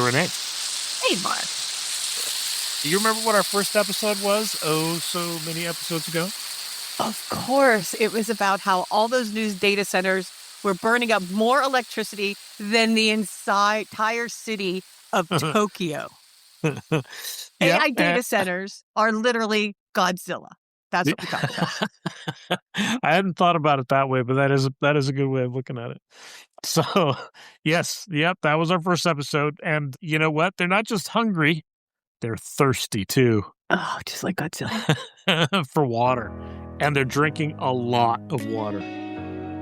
Renee. Hey, Marc. Do you remember what our first episode was? Oh, so many episodes ago? Of course. It was about how all those new data centers were burning up more electricity than the entire city of Tokyo. Yeah, AI data centers are literally Godzilla. That's what we talked about. I hadn't thought about it that way, but that is a good way of looking at it. So, yes, that was our first episode. And you know what? They're not just hungry, they're thirsty too. Oh, just like Godzilla. For water. And they're drinking a lot of water.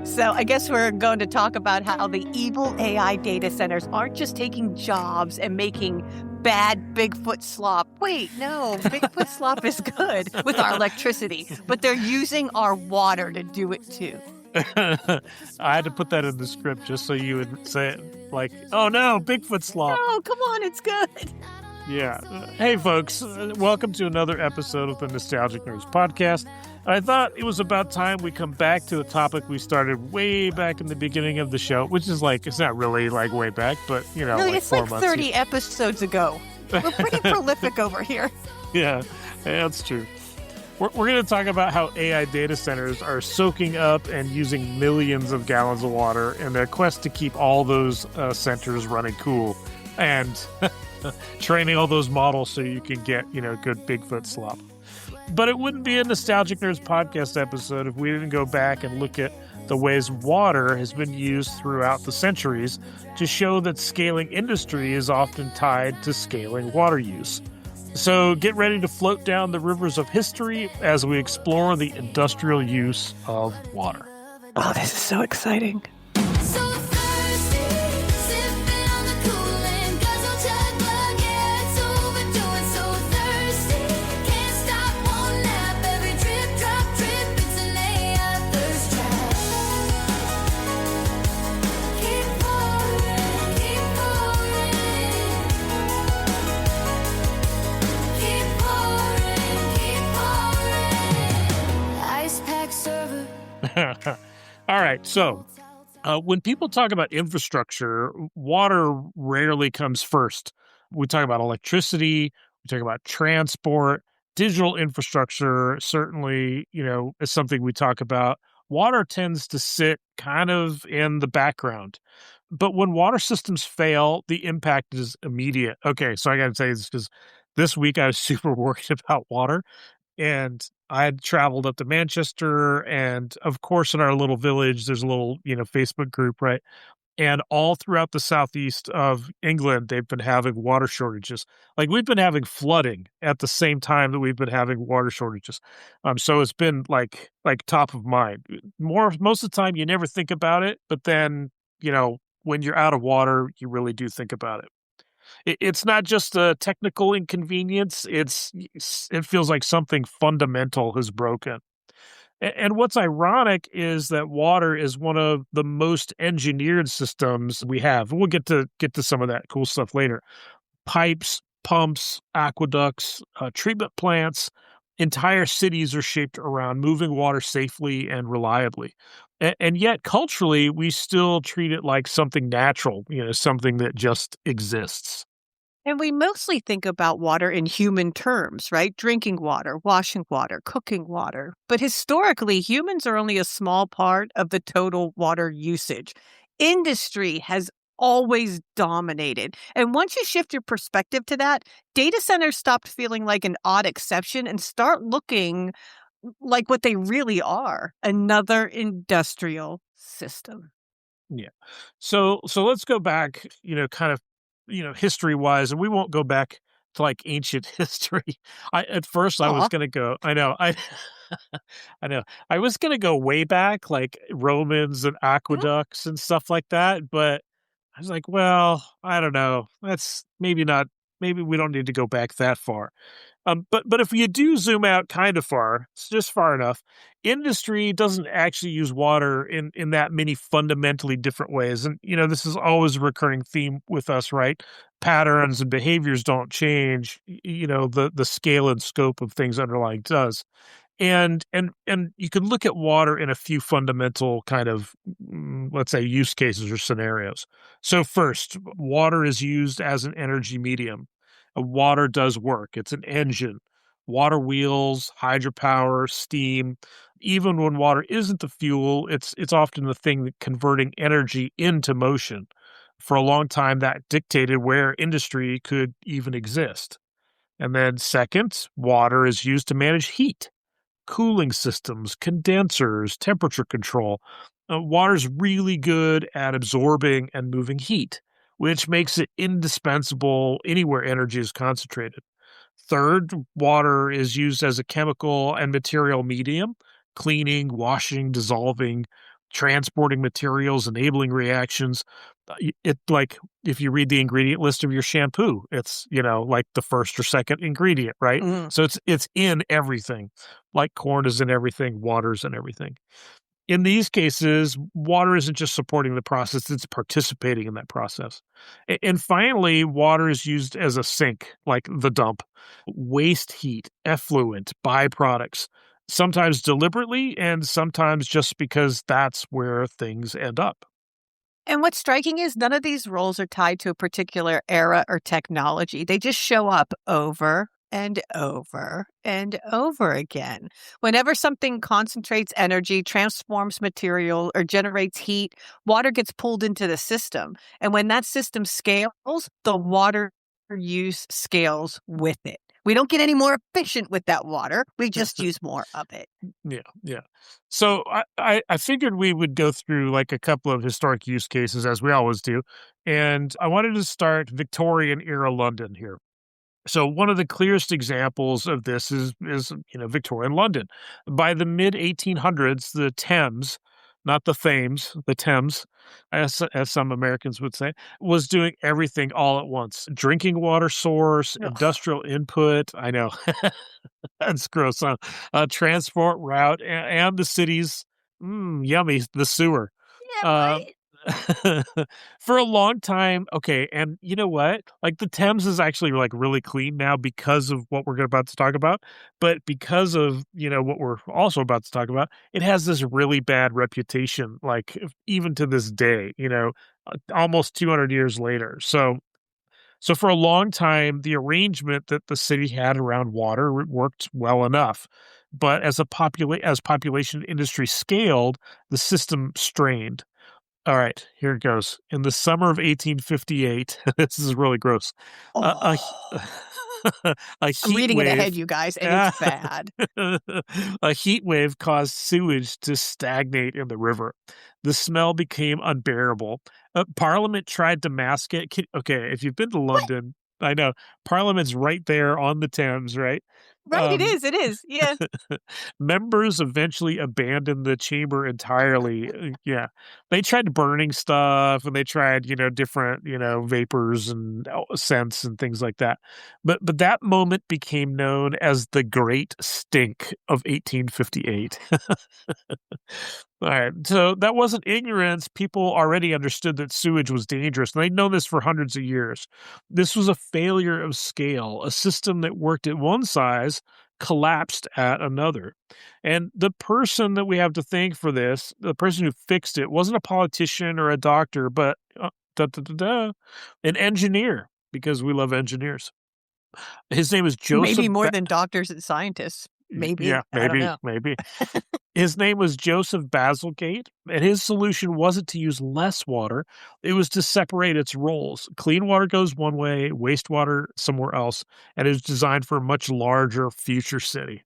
So I guess we're going to talk about how the evil AI data centers aren't just taking jobs and making bad Bigfoot slop. Wait, no, Bigfoot slop is good with our electricity, but they're using our water to do it too. I had to put that in the script just so you would say it like, oh no, Bigfoot slop. Oh, come on, it's good. Yeah. Hey, folks, welcome to another episode of the Nostalgic Nerds podcast. I thought it was about time we come back to a topic we started way back in the beginning of the show, which is like, it's not really like way back, but, you know, really, like it's 4 like months 30 episodes ago. We're pretty prolific over here. Yeah, that's true. We're going to talk about how AI data centers are soaking up and using millions of gallons of water in their quest to keep all those centers running cool and training all those models so you can get, good Bigfoot slop. But it wouldn't be a Nostalgic Nerds podcast episode if we didn't go back and look at the ways water has been used throughout the centuries to show that scaling industry is often tied to scaling water use. So get ready to float down the rivers of history as we explore the industrial use of water. Oh, this is so exciting. All right, so when people talk about infrastructure, water rarely comes first. We talk about electricity, we talk about transport, digital infrastructure certainly, is something we talk about. Water tends to sit kind of in the background. But when water systems fail, the impact is immediate. Okay, so I got to say this because this week I was super worried about water. And I had traveled up to Manchester, and of course, in our little village, there's a little, Facebook group, right? And all throughout the southeast of England, they've been having water shortages. Like we've been having flooding at the same time that we've been having water shortages. So it's been like top of mind. Most of the time, you never think about it, but then, when you're out of water, you really do think about it. It's not just a technical inconvenience. It feels like something fundamental has broken. And what's ironic is that water is one of the most engineered systems we have. We'll get to some of that cool stuff later. Pipes, pumps, aqueducts, treatment plants, entire cities are shaped around moving water safely and reliably. And yet, culturally, we still treat it like something natural, something that just exists. And we mostly think about water in human terms, right? Drinking water, washing water, cooking water. But historically, humans are only a small part of the total water usage. Industry has always dominated. And once you shift your perspective to that, data centers stopped feeling like an odd exception and start looking like what they really are, another industrial system. Yeah. So let's go back, kind of, history wise, and we won't go back to like ancient history. At first I was going to go, I know, I know. I was going to go way back, like Romans and aqueducts and stuff like that. But I was like, well, I don't know. That's maybe not, maybe we don't need to go back that far. But if you do zoom out kind of far, it's just far enough, industry doesn't actually use water in that many fundamentally different ways. And, this is always a recurring theme with us, right? Patterns and behaviors don't change, the scale and scope of things underlying does. And you can look at water in a few fundamental kind of, let's say, use cases or scenarios. So first, water is used as an energy medium. Water does work. It's an engine. Water wheels, hydropower, steam. Even when water isn't the fuel, it's often the thing that converting energy into motion. For a long time, that dictated where industry could even exist. And then second, water is used to manage heat, cooling systems, condensers, temperature control. Water's really good at absorbing and moving heat, which makes it indispensable anywhere energy is concentrated. Third, water is used as a chemical and material medium, cleaning, washing, dissolving, transporting materials, enabling reactions. It like if you read the ingredient list of your shampoo, it's, like the first or second ingredient, right? Mm. So it's in everything. Like corn is in everything, water's in everything. In these cases, water isn't just supporting the process, it's participating in that process. And finally, water is used as a sink, like the dump, waste heat, effluent, byproducts, sometimes deliberately and sometimes just because that's where things end up. And what's striking is none of these roles are tied to a particular era or technology. They just show up over and over and over again. Whenever something concentrates energy, transforms material, or generates heat, water gets pulled into the system. And when that system scales, the water use scales with it. We don't get any more efficient with that water. We just use more of it. Yeah, yeah. So I figured we would go through like a couple of historic use cases as we always do. And I wanted to start Victorian era London here. So one of the clearest examples of this is Victorian London. By the mid 1800s, the Thames, not the Thames, the Thames, as some Americans would say, was doing everything all at once. Drinking water source, Ugh. industrial input. I know that's gross. Huh? Transport route and the city's yummy the sewer. Yeah, Uh, right. for a long time, okay, and you know what? Like, the Thames is actually, like, really clean now because of what we're about to talk about, but because of, what we're also about to talk about, it has this really bad reputation, like, even to this day, almost 200 years later. So for a long time, the arrangement that the city had around water worked well enough, but as population industry scaled, the system strained. All right, here it goes. In the summer of 1858, this is really gross. A, a, he- Oh. a I'm heat reading it ahead, wave, you guys, and it's a bad. heat wave caused sewage to stagnate in the river. The smell became unbearable. Parliament tried to mask it. Okay, if you've been to What? London, I know Parliament's right there on the Thames, right? Right, Um, it is, yeah. Members eventually abandoned the chamber entirely. Yeah. They tried burning stuff and they tried, different, vapors and scents and things like that. But that moment became known as the Great Stink of 1858. All right. So that wasn't ignorance. People already understood that sewage was dangerous, and they'd known this for hundreds of years. This was a failure of scale. A system that worked at one size collapsed at another. And the person that we have to thank for this, the person who fixed it, wasn't a politician or a doctor, but an engineer, because we love engineers. His name is Maybe Joseph. more than doctors and scientists. Yeah, Maybe, I don't maybe, know. maybe. His name was Joseph Bazalgette, and his solution wasn't to use less water, it was to separate its roles. Clean water goes one way, wastewater somewhere else, and it was designed for a much larger future city.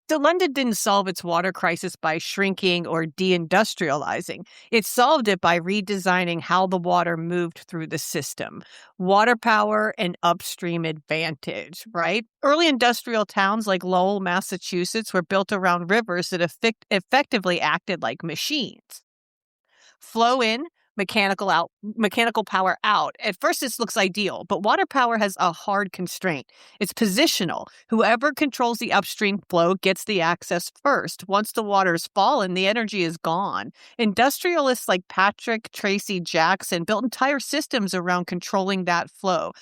So London didn't solve its water crisis by shrinking or deindustrializing. It solved it by redesigning how the water moved through the system. Water power and upstream advantage, right? Early industrial towns like Lowell, Massachusetts were built around rivers that effectively acted like machines. Flow in, mechanical power out. At first, this looks ideal, but water power has a hard constraint. It's positional. Whoever controls the upstream flow gets the access first. Once the water's fallen, the energy is gone. Industrialists like Patrick Tracy Jackson built entire systems around controlling that flow.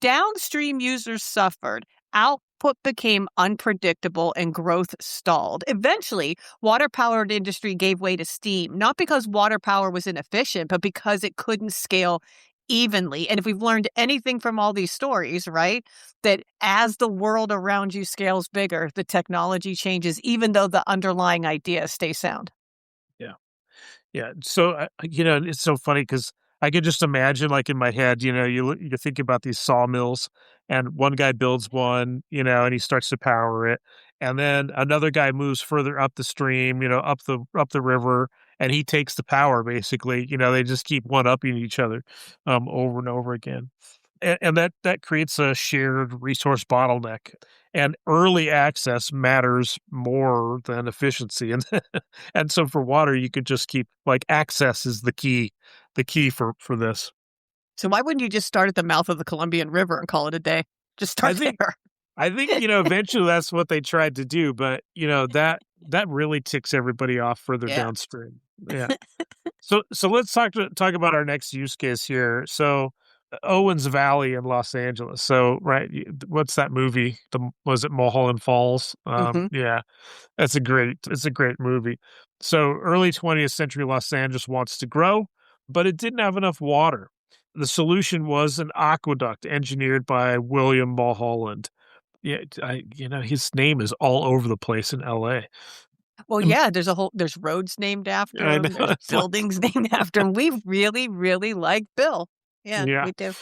Downstream users suffered. Output output became unpredictable and growth stalled. Eventually, water-powered industry gave way to steam, not because water power was inefficient, but because it couldn't scale evenly. And if we've learned anything from all these stories, right, that as the world around you scales bigger, the technology changes, even though the underlying idea stays sound. Yeah. Yeah. So, it's so funny because I could just imagine, like in my head, you think about these sawmills, and one guy builds one, and he starts to power it, and then another guy moves further up the stream, up the river, and he takes the power. Basically, they just keep one upping each other, over and over again, and that creates a shared resource bottleneck. And early access matters more than efficiency, and and so for water, you could just keep like access is the key for this. So why wouldn't you just start at the mouth of the Columbian River and call it a day? Just I start think there. I think, eventually that's what they tried to do, but, that really ticks everybody off further Yeah. downstream. Yeah. So let's talk about our next use case here. So, Owens Valley in Los Angeles. So, right, what's that movie? Was it Mulholland Falls? Mhm. Yeah. It's a great movie. So early 20th century Los Angeles wants to grow, but it didn't have enough water. The solution was an aqueduct engineered by William Mulholland. Yeah, his name is all over the place in LA. Well, Um, yeah, there's roads named after I know him, there's it's like, buildings named after him. We really, really like Bill. Yeah, yeah. we do.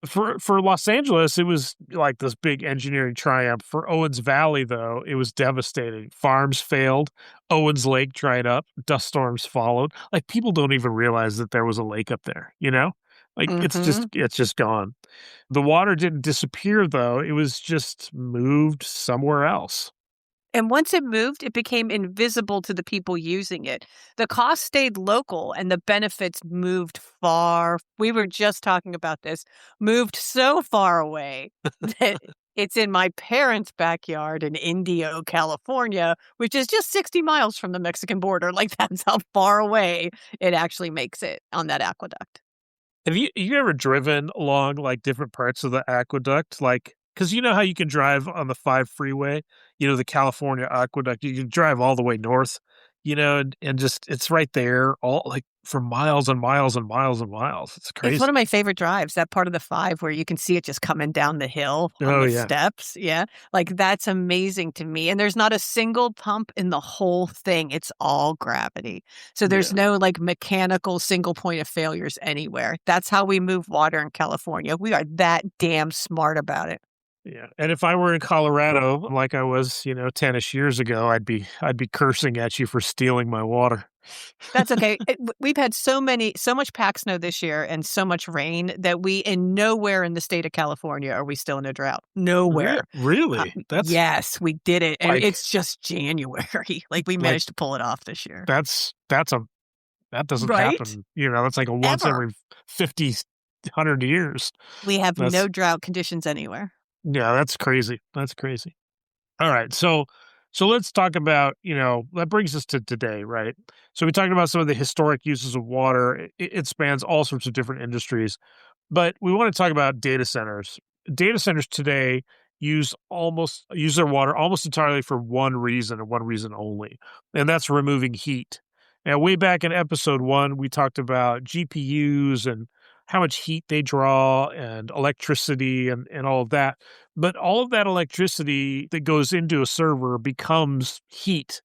For Los Angeles, it was like this big engineering triumph. For Owens Valley, though, it was devastating. Farms failed, Owens Lake dried up, dust storms followed. Like people don't even realize that there was a lake up there, you know? Like Mhm. it's just gone. The water didn't disappear though. It was just moved somewhere else. And once it moved, it became invisible to the people using it. The cost stayed local and the benefits moved far. We were just talking about this, moved so far away that it's in my parents' backyard in Indio, California, which is just 60 miles from the Mexican border. Like that's how far away it actually makes it on that aqueduct. Have you ever driven along, like, different parts of the aqueduct? Like, because you know how you can drive on the 5 freeway, the California aqueduct, you can drive all the way north, and just it's right there all like, for miles and miles and miles and miles. It's It's one crazy. of my favorite drives, that part of the 5 where you can see it just coming down the hill on Oh, the yeah. steps, yeah, like, that's amazing to me, and there's not a single pump in the whole thing, it's all gravity. So there's Yeah, no, like, mechanical single point of failures anywhere. That's how we move water in California. We are that damn smart about it. yeah, and if I were in Colorado like I was, 10-ish years ago, I'd be cursing at you for stealing my water. That's okay. We've had so much pack snow this year and so much rain that we in nowhere in the state of California are we still in a drought. Nowhere. Really? That's Yes, we did it, and like it's just January. Like, we like, managed to pull it off this year. that's a that doesn't Right? happen, that's like a once Ever. every 50, 100 years. We have That's no drought conditions anywhere. yeah, that's crazy, that's crazy. Alright, so let's talk about, that brings us to today, right? So we talked about some of the historic uses of water. It spans all sorts of different industries. But we want to talk about data centers. Data centers today use their water almost entirely for one reason and one reason only, and that's removing heat. Now, way back in episode 1, we talked about GPUs and how much heat they draw and electricity and all of that. But all of that electricity that goes into a server becomes heat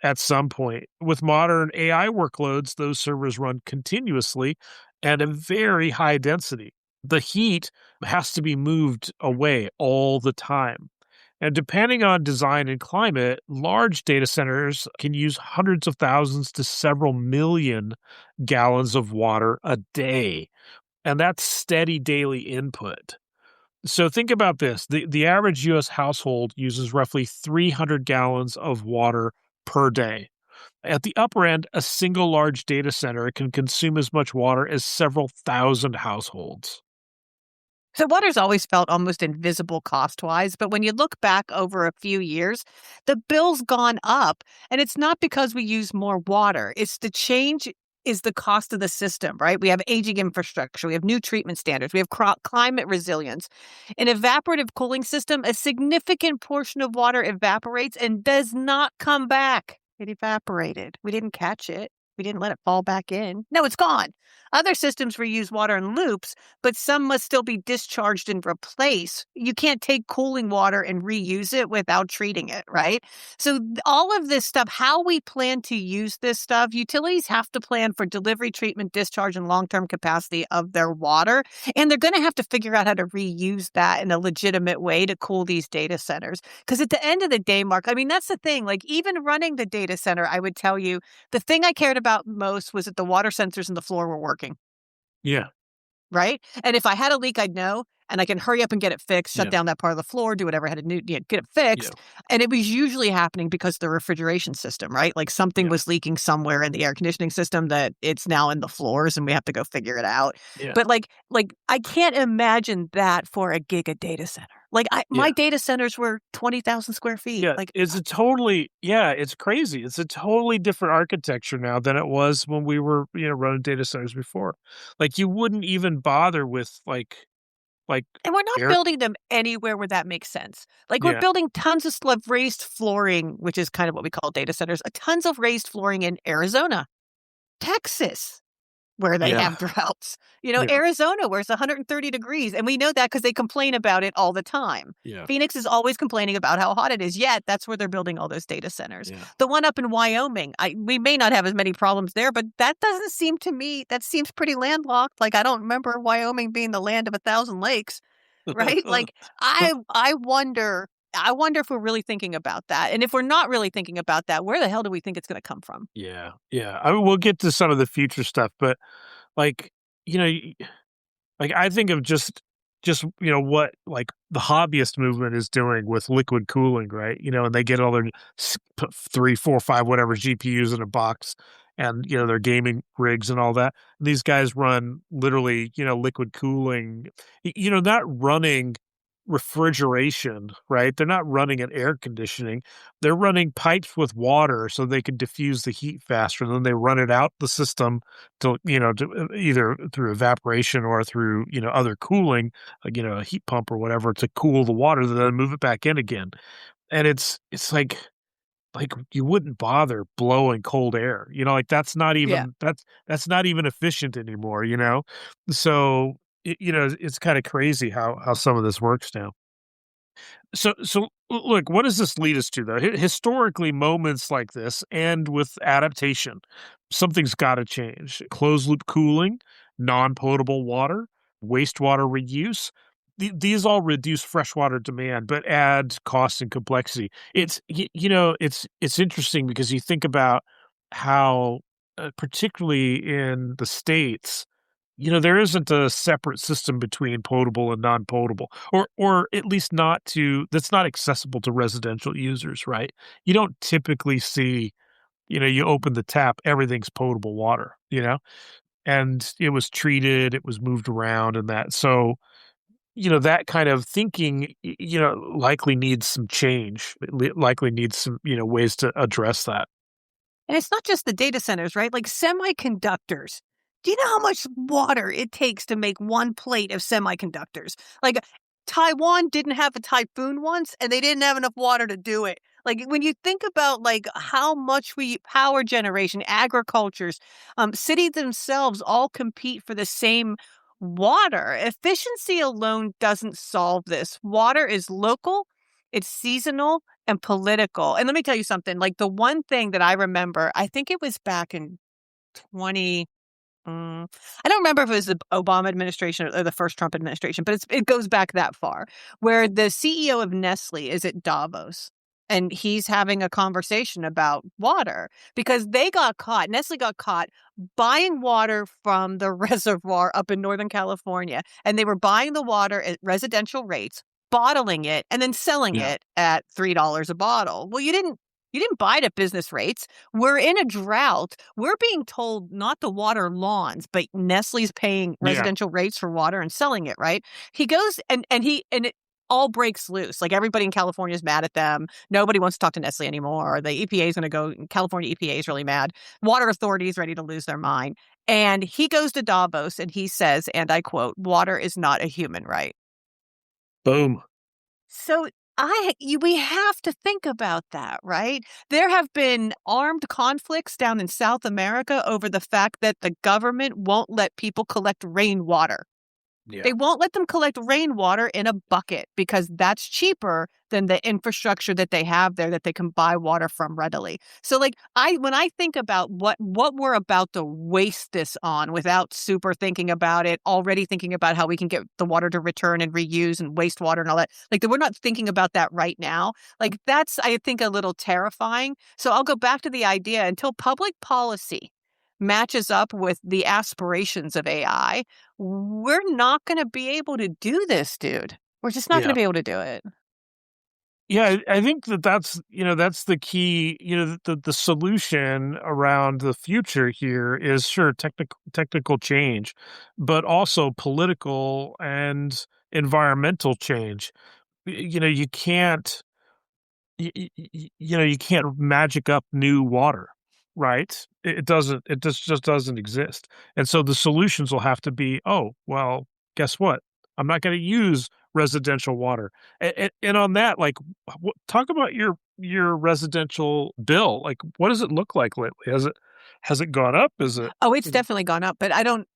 at some point. With modern AI workloads, those servers run continuously at a very high density. The heat has to be moved away all the time. And depending on design and climate, large data centers can use hundreds of thousands to several million gallons of water a day. And that's steady daily input. So think about this. The average US household uses roughly 300 gallons of water per day. At the upper end, a single large data center can consume as much water as several thousand households. So water's always felt almost invisible cost-wise, but when you look back over a few years, the bill's gone up, and it's not because we use more water. It's the change is the cost of the system, right? We have aging infrastructure, we have new treatment standards, we have climate resilience. An evaporative cooling system, a significant portion of water evaporates and does not come back. It evaporated. We didn't catch it. We didn't let it fall back in. No, it's gone. Other systems reuse water in loops, but some must still be discharged and replaced. You can't take cooling water and reuse it without treating it, right? So all of this stuff, how we plan to use this stuff, utilities have to plan for delivery, treatment, discharge, and long-term capacity of their water. And they're going to have to figure out how to reuse that in a legitimate way to cool these data centers. Because at the end of the day, Mark, I mean, that's the thing. Like even running the data center, I would tell you, the thing I cared about most was that the water sensors in the floor were working. Yeah. Right? And if I had a leak, I'd know, and I can hurry up and get it fixed, shut Yeah. down that part of the floor, do whatever I had to do, get it fixed. And it was usually happening because of the refrigeration system, right? Like something was leaking somewhere in the air conditioning system that it's now in the floors and we have to go figure it out. Yeah. But like I can't imagine that for a giga data center. Like my data centers were 20,000 square feet. Yeah, Like it's it's crazy. It's a totally different architecture now than it was when we were, running data centers before. Like you wouldn't even bother with like and we're not air. building them anywhere where that makes sense. Like we're Yeah, building tons of raised flooring, which is kind of what we call data centers, tons of raised flooring in Arizona, Texas, where they yeah, have droughts. yeah, Arizona, where it's 130 degrees. And we know that because they complain about it all the time. yeah, Phoenix is always complaining about how hot it is, yet that's where they're building all those data centers. yeah. The one up in Wyoming, we may not have as many problems there, but that doesn't seem to me, that seems pretty landlocked. Like, I don't remember Wyoming being the land of 1,000 lakes, right? Like, I wonder if we're really thinking about that. And if we're not really thinking about that, where the hell do we think it's going to come from? Yeah, yeah. I mean, we'll get to some of the future stuff, but like, you know, like, I think of just, what, like, the hobbyist movement is doing with liquid cooling, right? And they get all their 3, 4, 5, whatever GPUs in a box and, their gaming rigs and all that. And these guys run literally, liquid cooling, not running refrigeration, right? They're not running an air conditioning. They're running pipes with water so they can diffuse the heat faster. Then they run it out the system to either through evaporation or through, other cooling, like, a heat pump or whatever to cool the water, then move it back in again. And it's like you wouldn't bother blowing cold air, like Yeah. that's not even efficient anymore. So, it's kind of crazy how some of this works now. So look, what does this lead us to though? Historically, moments like this end with adaptation. Something's got to change. Closed loop cooling, non-potable water, wastewater reuse. These all reduce freshwater demand, but add cost and complexity. It's interesting because you think about how, particularly in the States, there isn't a separate system between potable and non-potable, or at least that's not accessible to residential users, right? You don't typically see, you open the tap, everything's potable water, and it was treated, it was moved around and that. So, that kind of thinking, likely needs some change. It likely needs some, ways to address that. And it's not just the data centers, right? Like semiconductors. Do you know how much water it takes to make one plate of semiconductors? Like Taiwan didn't have a typhoon once and they didn't have enough water to do it. Like when you think about like how much power generation, agricultures, cities themselves all compete for the same water. Efficiency alone doesn't solve this. Water is local, it's seasonal, and political. And let me tell you something, like the one thing that I remember, I think it was back in 20 I don't remember if it was the Obama administration or the first Trump administration, but it goes back that far, where the CEO of Nestle is at Davos. And he's having a conversation about water because Nestle got caught buying water from the reservoir up in Northern California. And they were buying the water at residential rates, bottling it, and then selling Yeah. it at $3 a bottle. Well, you didn't buy it at business rates. We're in a drought. We're being told not to water lawns, but Nestle's paying Yeah. residential rates for water and selling it, right? He goes and all breaks loose. Like everybody in California is mad at them. Nobody wants to talk to Nestle anymore. The EPA is going to go. California EPA is really mad. Water authority is ready to lose their mind. And he goes to Davos and he says, and I quote, "Water is not a human right." Boom. So we have to think about that, right? There have been armed conflicts down in South America over the fact that the government won't let people collect rainwater. Yeah. They won't let them collect rainwater in a bucket because that's cheaper than the infrastructure that they have there that they can buy water from readily. So like when I think about what we're about to waste this on without super thinking about it, already thinking about how we can get the water to return and reuse and wastewater and all that, like we're not thinking about that right now. Like that's, I think, a little terrifying. So I'll go back to the idea until public policy matches up with the aspirations of AI, we're not going to be able to do this, dude. We're just not going to Yeah. be able to do it. Yeah, I think that's the key, the solution around the future here is sure technical change, but also political and environmental change. You can't you can't magic up new water, right? It doesn't. It just doesn't exist. And so the solutions will have to be, oh, well, guess what? I'm not going to use residential water. And on that, like, talk about your residential bill. Like, what does it look like lately? Has it gone up? Is it Oh, it's definitely gone up, but I don't,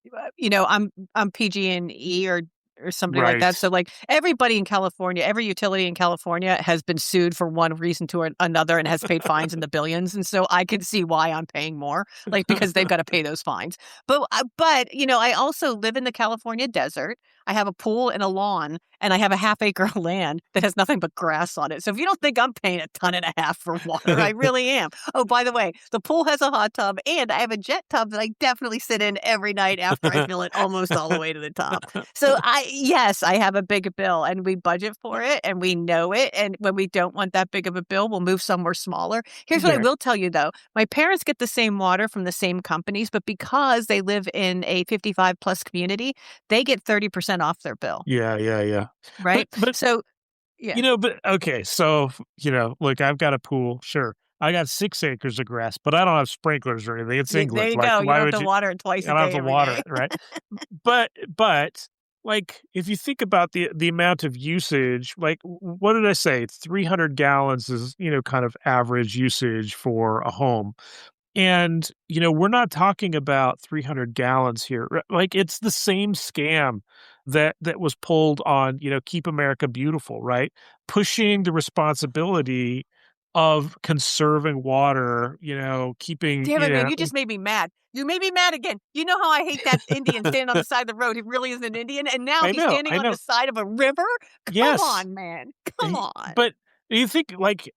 I'm PG&E or somebody like that. right? So like everybody in California, every utility in California has been sued for one reason to another and has paid fines in the billions. And so I can see why I'm paying more, like because they've got to pay those fines. But I also live in the California desert. I have a pool and a lawn, and I have a half-acre of land that has nothing but grass on it. So if you don't think I'm paying a ton and a half for water, I really am. Oh, by the way, the pool has a hot tub, and I have a jet tub that I definitely sit in every night after I fill it almost all the way to the top. So yes, I have a big bill, and we budget for it, and we know it. And when we don't want that big of a bill, we'll move somewhere smaller. Here's what I Yeah, will tell you, though. My parents get the same water from the same companies, but because they live in a 55 plus community, they get 30% off their bill, yeah. right? But So, yeah. But okay, so, look, I've got a pool, sure. I got 6 acres of grass, but I don't have sprinklers or anything. It's There England. you Like, go. You why don't have would to you water it twice I a don't have day to every water day. it, right? But, like, if you think about the amount of usage, like, what did I say? 300 gallons is, kind of average usage for a home. And, we're not talking about 300 gallons here. Like, it's the same scam that was pulled on, Keep America Beautiful, right? Pushing the responsibility of conserving water, keeping, Damn it, man. You just made me mad. You made me mad again. You know how I hate that Indian standing on the side of the road. He really is an Indian. And now I he's know, standing I on the know. side of a river? Come Yes. on, man. Come on. But you think like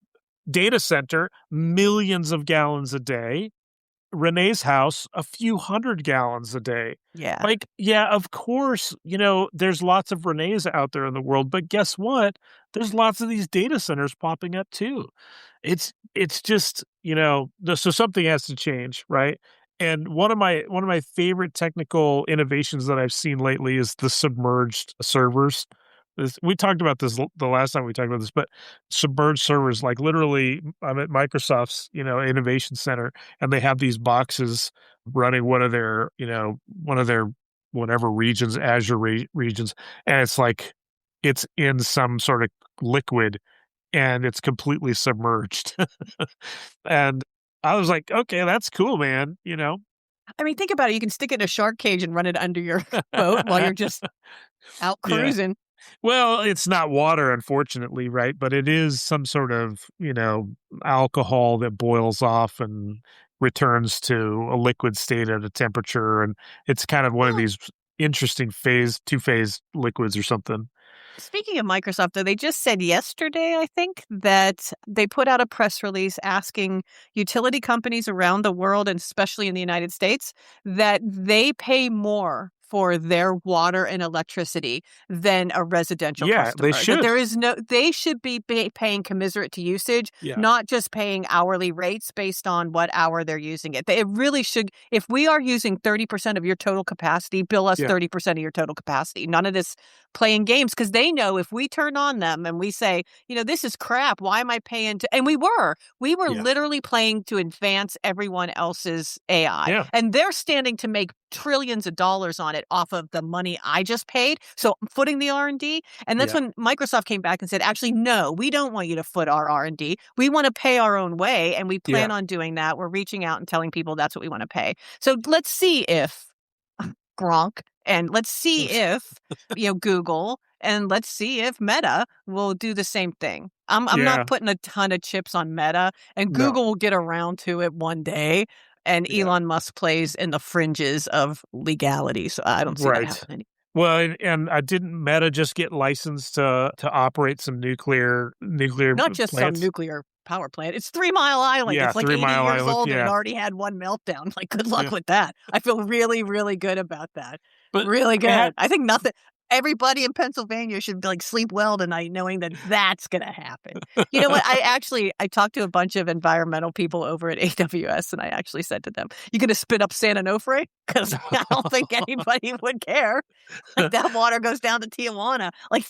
data center, millions of gallons a day. Renee's house, a few hundred gallons a day. Yeah. Like, yeah, of course, there's lots of Renees out there in the world, but guess what? There's lots of these data centers popping up too. It's just, so something has to change, right? And one of my favorite technical innovations that I've seen lately is the submerged servers. We talked about this the last time we talked about this, but submerged servers, like literally, I'm at Microsoft's, innovation center, and they have these boxes running one of their whatever regions, Azure regions, and it's like it's in some sort of liquid and it's completely submerged. And I was like, "Okay, that's cool, man," you know? I mean, think about it. You can stick it in a shark cage and run it under your boat while you're just out Yeah. cruising. Well, it's not water, unfortunately, right? But it is some sort of, alcohol that boils off and returns to a liquid state at a temperature, and it's kind of one of Well, these interesting two-phase liquids or something. speaking of Microsoft, though, they just said yesterday, I think, that they put out a press release asking utility companies around the world, and especially in the United States, that they pay more for their water and electricity than a residential Yeah, they customer. That should. there is they should be paying commiserate to usage, Yeah. not just paying hourly rates based on what hour they're using it. It really should. If we are using 30% of your total capacity, bill us Yeah. 30% of your total capacity. None of this playing games, because they know if we turn on them and we say, this is crap. Why am I paying to? And we were Yeah. literally playing to advance everyone else's AI, Yeah. and they're standing to make trillions of dollars on it off of the money I just paid. So I'm footing the R&D. And that's Yeah. when Microsoft came back and said, actually, no, we don't want you to foot our R&D. We want to pay our own way. And we plan Yeah. on doing that. We're reaching out and telling people that's what we want to pay. So let's see if Gronk, and let's see if, Google, and let's see if Meta will do the same thing. I'm Yeah. not putting a ton of chips on Meta, and No. Google will get around to it one day. And Yeah. Elon Musk plays in the fringes of legality, so I don't see that Right. happening. Well, and didn't Meta just get licensed to operate some nuclear Not just some plants? nuclear power plant. It's 3 Mile Island. Yeah, It's like 3 80 Mile years Island, old, and it yeah. already had one meltdown. Like, good luck Yeah. with that. I feel really, really good about that. But Really they had good. I think everybody in Pennsylvania should, like, sleep well tonight knowing that that's gonna happen. You know what? I talked to a bunch of environmental people over at AWS, and I actually said to them, "You gonna spit up San Onofre? Because I don't think anybody would care. Like, that water goes down to Tijuana. Like,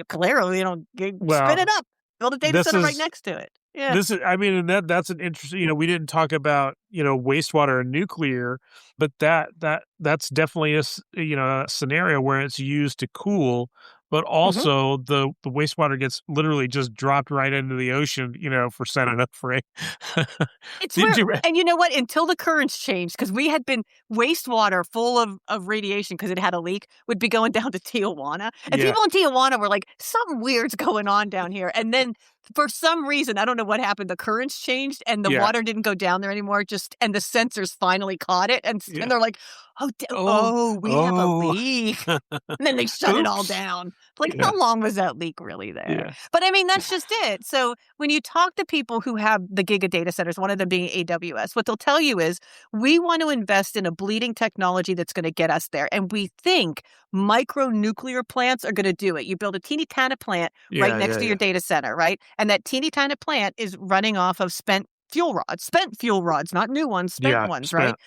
clearly, spit Well, it up. Build a data this center right is next to it." Yeah. this is I mean, and that's an interesting, we didn't talk about, wastewater and nuclear, but that's definitely a scenario where it's used to cool, but Mhm. also the wastewater gets literally just dropped right into the ocean, for San Onofre. It's Did where, you re and you know what? Until the currents changed, because we had been wastewater full of radiation because it had a leak, would be going down to Tijuana. And Yeah, people in Tijuana were like, something weird's going on down here. And then for some reason, I don't know what happened, the currents changed and the yeah, water didn't go down there anymore. And the sensors finally caught it. And yeah. they're like, Oh, oh, we have a oh. leak. And then they shut it all Oops. down. Like, Yeah, how long was that leak really there? yeah, But I mean, that's just it. So when you talk to people who have the giga data centers, one of them being AWS, what they'll tell you is, we want to invest in a bleeding technology that's going to get us there. And we think micro nuclear plants are going to do it. You build a teeny tiny plant right yeah, next yeah, to your yeah. data center, right? And that teeny tiny plant is running off of spent fuel rods, not new ones, spent Yeah, ones, right? spent.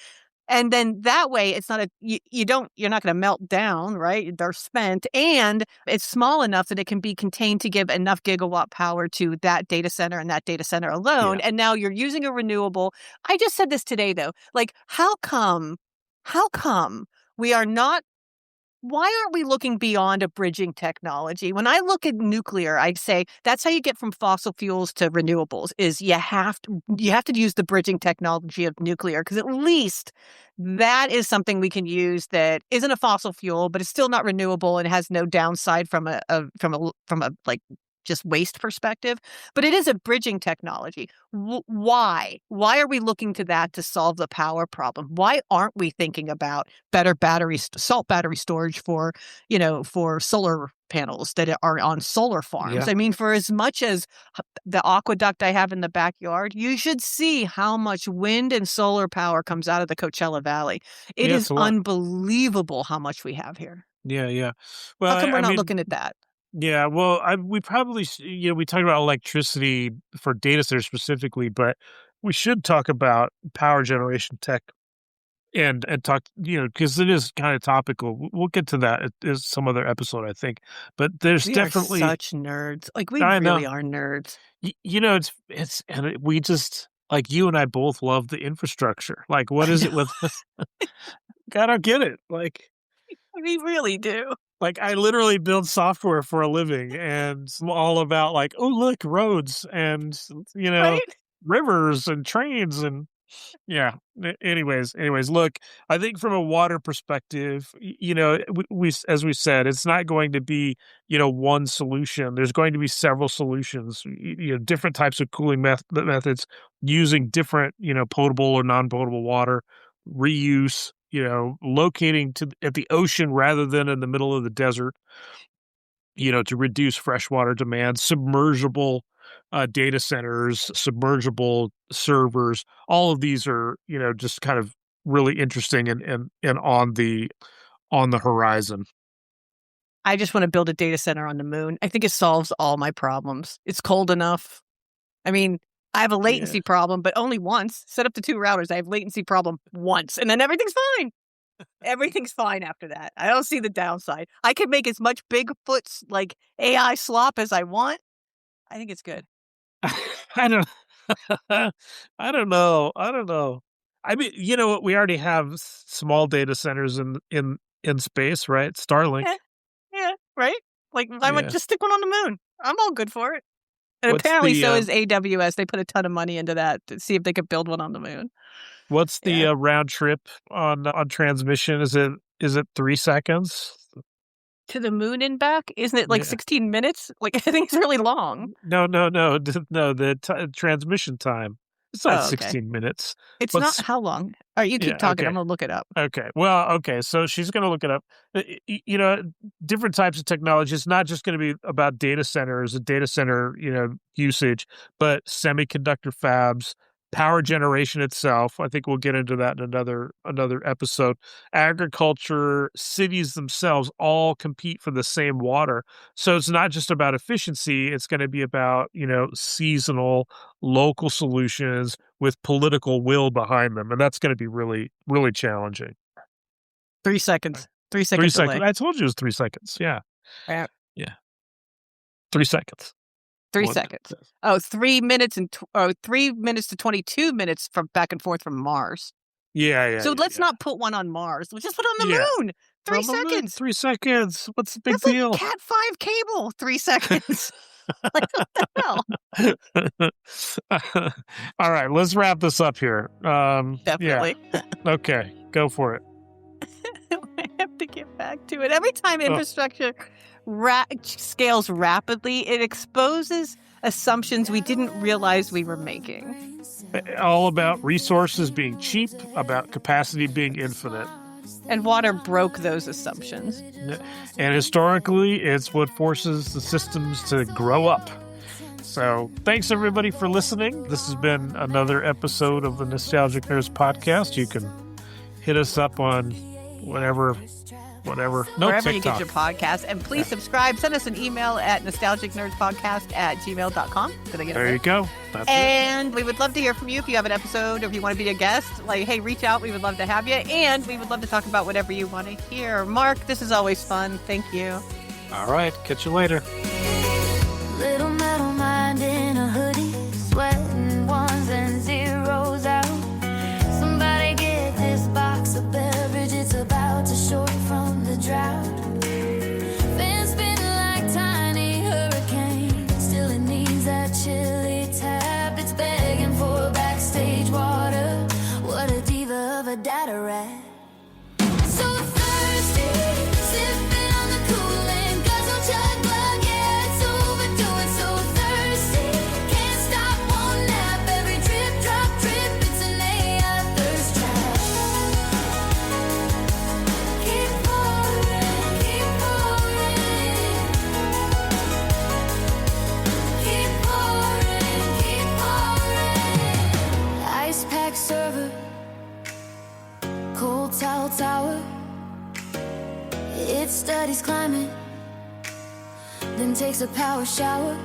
And then that way it's not you're not going to melt down, right? They're spent, and it's small enough that it can be contained to give enough gigawatt power to that data center and that data center alone. Yeah, And now you're using a renewable. I just said this today though. Like, how come we are not why aren't we looking beyond a bridging technology? When I look at nuclear, I say that's how you get from fossil fuels to renewables, is you have to use the bridging technology of nuclear, because at least that is something we can use that isn't a fossil fuel, but it's still not renewable and has no downside from a like just waste perspective, but it is a bridging technology. Why? Why are we looking to that to solve the power problem? Why aren't we thinking about better salt battery storage for solar panels that are on solar farms? yeah, I mean, for as much as the aqueduct I have in the backyard, you should see how much wind and solar power comes out of the Coachella Valley. It yeah, is it's a lot. unbelievable how much we have here. Yeah, yeah. How Well, come we're I not mean, looking at that? yeah, well, we probably we talked about electricity for data centers specifically, but we should talk about power generation tech and talk, because it is kind of topical. We'll get to that. It is some other episode, I think. But there's We are definitely, such nerds. Like, we I know, really are nerds. we just, like, you and I both love the infrastructure. Like, what I is know. it with? I don't get it. We really do. Like, I literally build software for a living, and it's all about, like, "Oh, look, roads and, Right? rivers and trains," and yeah. Anyways, look, I think from a water perspective, as we said, it's not going to be, one solution. There's going to be several solutions, different types of cooling methods using different, potable or non-potable water, reuse, locating at the ocean rather than in the middle of the desert, to reduce freshwater demand, submergible data centers, submergible servers. All of these are, just kind of really interesting and on on the horizon. I just want to build a data center on the moon. I think it solves all my problems. It's cold enough. I mean, I have a latency problem, but only once. Set up to 2 routers. I have latency problem once, and then everything's fine. Everything's fine after that. I don't see the downside. I can make as much Bigfoot's like AI slop as I want. I think it's good. I don't I don't know. I don't know. I mean, you know what? We already have small data centers in space, right? Starlink. Yeah, yeah, right? Like, I would Yeah. just stick one on the moon. I'm all good for it. And What's apparently the so is AWS. They put a ton of money into that to see if they could build one on the moon. what's the Yeah. round trip on transmission? Is it 3 seconds? To the moon and back? Isn't it like Yeah. 16 minutes? Like, I think it's really long. No, no, no, no. The transmission time. It's not Oh, okay. 16 minutes. It's But not how long? Alright, you keep yeah, talking. okay. I'm gonna look it up. Okay. Well, okay. So she's going to look it up. You know, different types of technology. It's not just going to be about data centers and data center, usage, but semiconductor fabs, power generation itself. I think we'll get into that in another episode. Agriculture, cities themselves all compete for the same water. So it's not just about efficiency. It's going to be about, seasonal, local solutions with political will behind them. And that's going to be really, really challenging. 3 seconds. 3 3 second seconds. delay. I told you it was 3 seconds. Yeah. Yeah. Yeah. 3 seconds. 3 One seconds. Oh, 3 minutes 3 minutes to 22 minutes from back and forth from Mars. Yeah, yeah, So yeah, let's yeah. not put one on Mars. Let's just put it on the Yeah. moon. 3 On the moon, seconds. 3 seconds. What's the big That's deal? like Cat 5 cable. 3 seconds. Like, what the hell? All right, let's wrap this up here. Definitely. Yeah. Okay, go for it. I have to get back to it. Every time Oh. infrastructure scales rapidly, it exposes assumptions we didn't realize we were making. All about resources being cheap, about capacity being infinite. And water broke those assumptions. And historically, it's what forces the systems to grow up. So thanks, everybody, for listening. This has been another episode of the Nostalgic Nerds podcast. You can hit us up on whatever. No, Wherever TikTok. you get your podcast. And please subscribe. Send us an email at nostalgicnerdspodcast@gmail.com. Did I get it There right? you go. That's it. And we would love to hear from you if you have an episode or if you want to be a guest. Like, hey, reach out. We would love to have you. And we would love to talk about whatever you want to hear. Mark, this is always fun. Thank you. All right. Catch you later. Little metal mind in a hoodie, sweating ones and zeros out. Somebody get this box of beverage, it's about to short from the drought. Fans spin like tiny hurricanes, still it needs that chilly tap. It's begging for backstage water. What a diva of a data rat. So thirsty, sipping on the cooling, got no chug plug, yeah, it's overdoing. So thirsty, can't stop, won't nap. Every drip, drop, drip, it's an AI thirst trap. Keep pouring, keep pouring. Keep pouring, keep pouring. Ice pack server, cold towel tower. It studies climate, then takes a power shower.